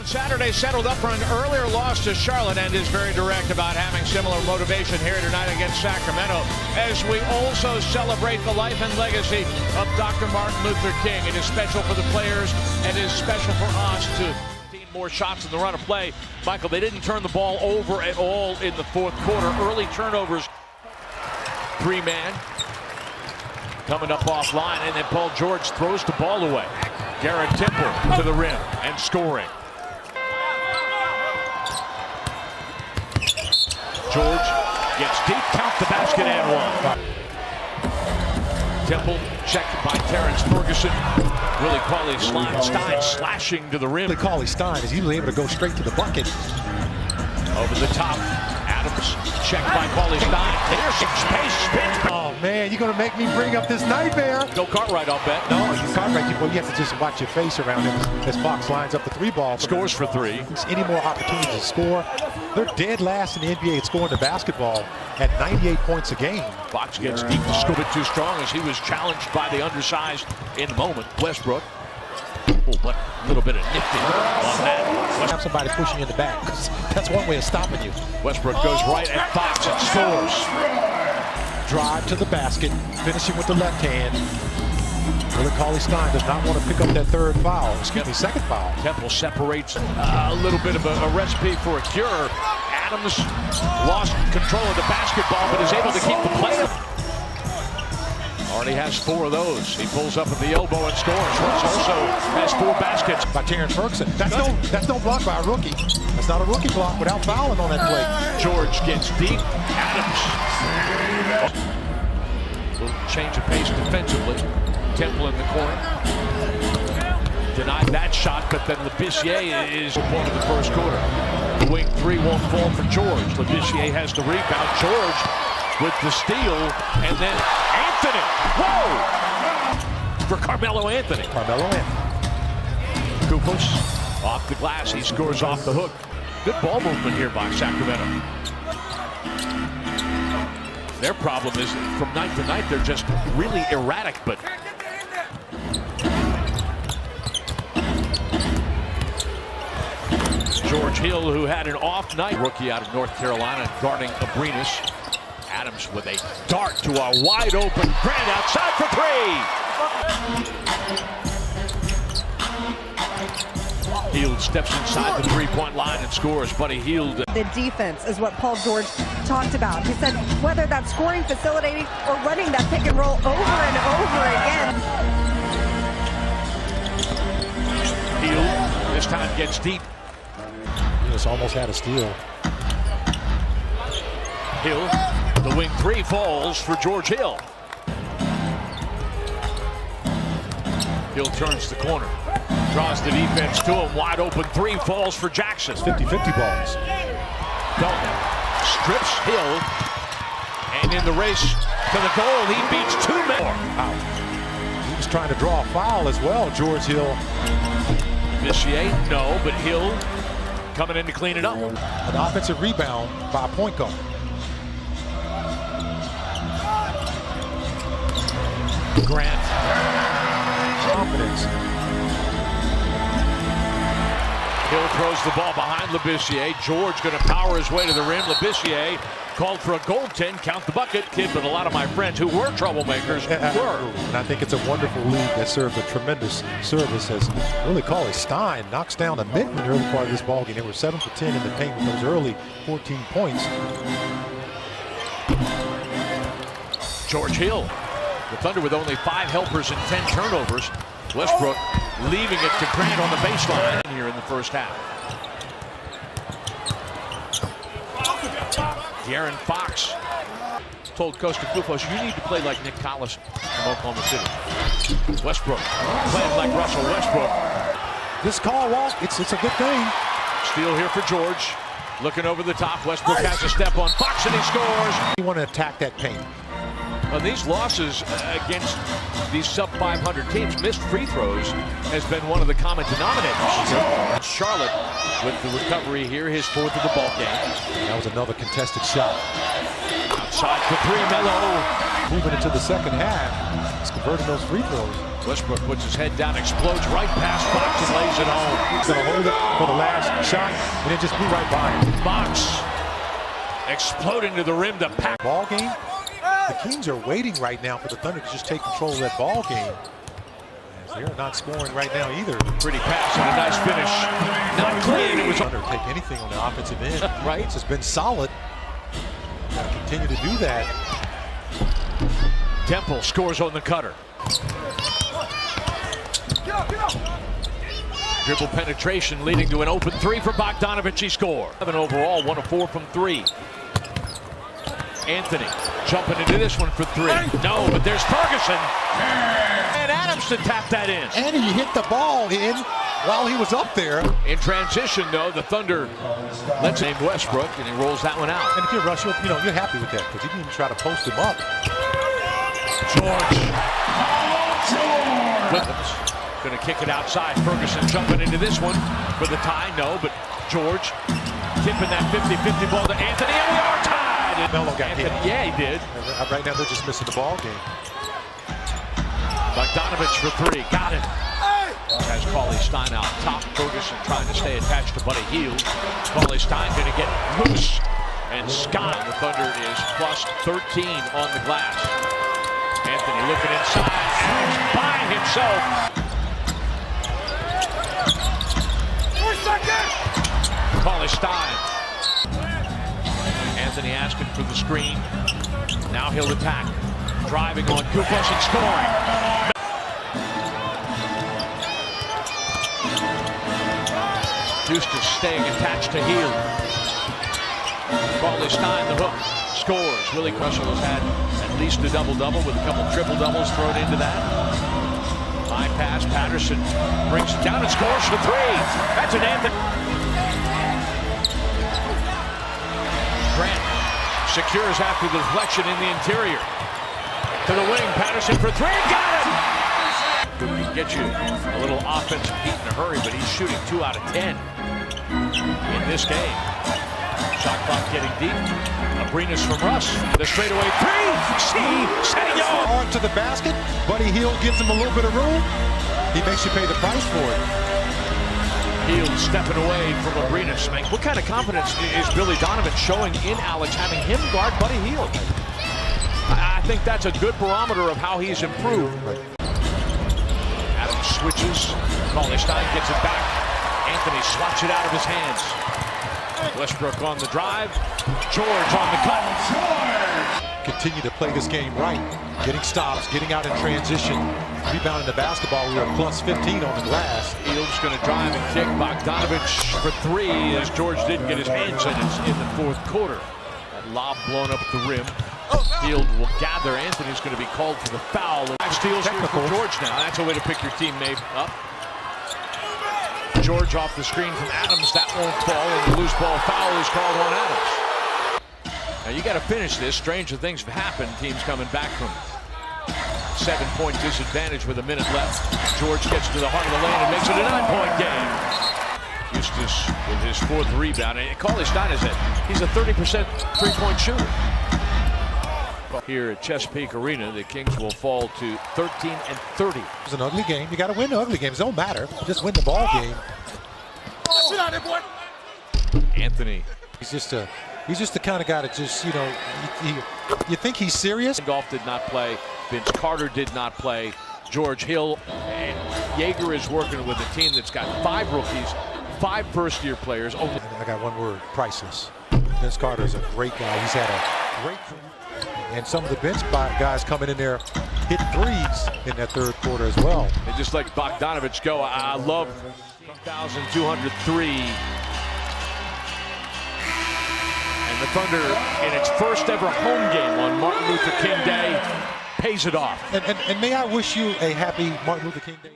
Saturday settled up for an earlier loss to Charlotte and is very direct about having similar motivation here tonight against Sacramento as we also celebrate the life and legacy of Dr. Martin Luther King. It is special for the players and it is special for us to more shots in the run of play. Michael, they didn't turn the ball over at all in the fourth quarter. Early turnovers. Three-man coming up offline, and then Paul George throws the ball away. Garrett Temple to the rim and scoring. George gets deep, count the basket and one. Temple checked by Terrence Ferguson. Willie Cauley-Stein slashing to the rim. Willie Cauley-Stein is usually able to go straight to the bucket. Over the top, Adams checked by Cauley-Stein. There's some space, spin. Oh man, you're gonna make me bring up this nightmare. No Cartwright, I'll bet. No, Cartwright, you have to just watch your face around him as Fox lines up the three ball. Scores for three. Any more opportunities to score? They're dead last in the NBA at scoring the basketball at 98 points a game. Fox gets deep, a little bit too strong as he was challenged by the undersized in the moment. Westbrook. Oh, but a little bit of nifty on that. Have somebody pushing you in the back. That's one way of stopping you. Westbrook goes right at Fox and scores. Drive to the basket, finishing with the left hand. Willie Cauley-Stein does not want to pick up that second foul. Temple separates a little bit of a recipe for a cure. Adams lost control of the basketball, but is able to keep the play. Already has 4 of those. He pulls up at the elbow and scores. Russ also has 4 baskets. By Terrence Ferguson. That's no block by a rookie. That's not a rookie block without fouling on that play. George gets deep. Adams. Little change of pace defensively. Temple in the corner. Denied that shot, but then Labissiere is point of the first quarter. The wing three won't fall for George. Labissiere has the rebound. George with the steal, and then Anthony. Whoa! For Carmelo Anthony. Kufos off the glass. He scores off the hook. Good ball movement here by Sacramento. Their problem is from night to night they're just really erratic, but George Hill, who had an off night, rookie out of North Carolina, guarding Abrinas. Adams with a dart to a wide open Grant outside for 3. Hield steps inside the three-point line and scores. Buddy Hield. The defense is what Paul George talked about. He said whether that's scoring, facilitating, or running that pick and roll over and over again. Hield this time gets deep. He just almost had a steal. Hill, the wing three falls for George Hill. Hill turns the corner. Draws the defense to him. Wide open three falls for Jackson. 50-50 balls. Dalton strips Hill. And in the race to the goal, he beats 2 men. He was trying to draw a foul as well, George Hill. Labissiere, no, but Hill coming in to clean it up. An offensive rebound by a point guard. Grant. Confidence. Hill throws the ball behind Labissiere. George going to power his way to the rim. Labissiere called for a goaltend. Count the bucket, kid, but a lot of my friends who were troublemakers were. And I think it's a wonderful league that serves a tremendous service as Willie Cauley-Stein knocks down a mid in the early part of this ballgame. They were 7 for 10 in the paint with those early 14 points. George Hill. The Thunder with only 5 helpers and 10 turnovers. Westbrook leaving it to Grant on the baseline here in the first half. De'Aaron Fox told Coach Kufos, you need to play like Nick Collison from Oklahoma City. Westbrook playing like Russell Westbrook. This call, Walt, it's a good thing. Steal here for George. Looking over the top. Westbrook has a step on Fox and he scores. You want to attack that paint. On these losses against these sub-500 teams, missed free throws has been one of the common denominators. Charlotte with the recovery here, his 4th of the ball game. That was another contested shot. Outside for three, Melo. Moving into the second half, he's converting those free throws. Westbrook puts his head down, explodes right past Fox and lays it home. He's going to hold it for the last shot and then just be right by him. Fox exploding to the rim to pack. Ball game. The Kings are waiting right now for the Thunder to just take control of that ball game. As they're not scoring right now either. Pretty pass and a nice finish. Not clean. It was Thunder take anything on the offensive end. right. It's been solid. Got to continue to do that. Temple scores on the cutter. Dribble penetration leading to an open three for Bogdanovich. He scored. 7 overall, 1 of 4 from 3. Anthony jumping into this one for 3. No, but there's Ferguson. And Adams to tap that in. And he hit the ball in while he was up there. In transition, though, the Thunder lets him Westbrook, and he rolls that one out. And if you're Russ, you're happy with that because he didn't even try to post him up. George. Williams going to kick it outside. Ferguson jumping into this one for the tie. No, but George tipping that 50-50 ball to Anthony, and we are tied. Melo got hit. Yeah, he did. Right now, they're just missing the ball game. Bogdanovich for 3. Got it. Has Cauley-Stein out top. Ferguson trying to stay attached to Buddy Hield. Cauley-Stein going to get loose. And Scott, the Thunder is plus 13 on the glass. Anthony looking inside. Adams by himself. Cauley-Stein. Anthony asking for the screen. Now he'll attack. Driving on Kufos and scoring. Eustace staying attached to Hield. Cauley-Stein, the hook, scores. Willie Russell has had at least a double-double with a couple triple-doubles thrown into that. High pass, Patterson brings it down and scores for 3. That's an Anthony. Grant secures after the deflection in the interior. To the wing, Patterson for 3, got it! Could get you a little offensive heat in a hurry, but he's shooting 2 out of 10 in this game. Shot clock getting deep. Abrinas from Russ. The straightaway 3. Setting up. Hard to the basket. Buddy Hield gives him a little bit of room. He makes you pay the price for it. Hield stepping away from Abrinas. What kind of confidence is Billy Donovan showing in Alex, having him guard Buddy Hield? I think that's a good barometer of how he's improved. Right. Adams switches. Cauley-Stein gets it back. Anthony swats it out of his hands. Westbrook on the drive. George on the cut. Continue to play this game right. Getting stops, getting out in transition. Rebounding the basketball. We are plus 15 on the glass. Hield's going to drive and kick. Bogdanovich for 3 as George didn't get his hands on it in the 4th quarter. That lob blown up the rim. Hield will gather. Anthony's going to be called for the foul. 5 steals here for George now. That's a way to pick your teammate up. George off the screen from Adams. That won't fall, and the loose ball foul is called on Adams. Now you got to finish this. Stranger things have happened. Teams coming back from 7-point disadvantage with a minute left. George gets to the heart of the lane and makes it a 9-point game. Eustace with his 4th rebound. And Cauley-Stein is he's a 30% three-point shooter. Here at Chesapeake Arena, the Kings will fall to 13-30. It's an ugly game. You got to win the ugly games. It don't matter. Just win the ball game. Anthony. He's just the kind of guy that just, you think he's serious. Golf did not play. Vince Carter did not play. George Hill and Yeager is working with a team that's got 5 rookies, 5 first-year players. I got one word: priceless. Vince Carter is a great guy. He's had a great career. And some of the bench guys coming in there hit 3s in that 3rd quarter as well. And just like Bogdanovich go, I love 1,203. And the Thunder, in its first ever home game on Martin Luther King Day, pays it off. And may I wish you a happy Martin Luther King Day.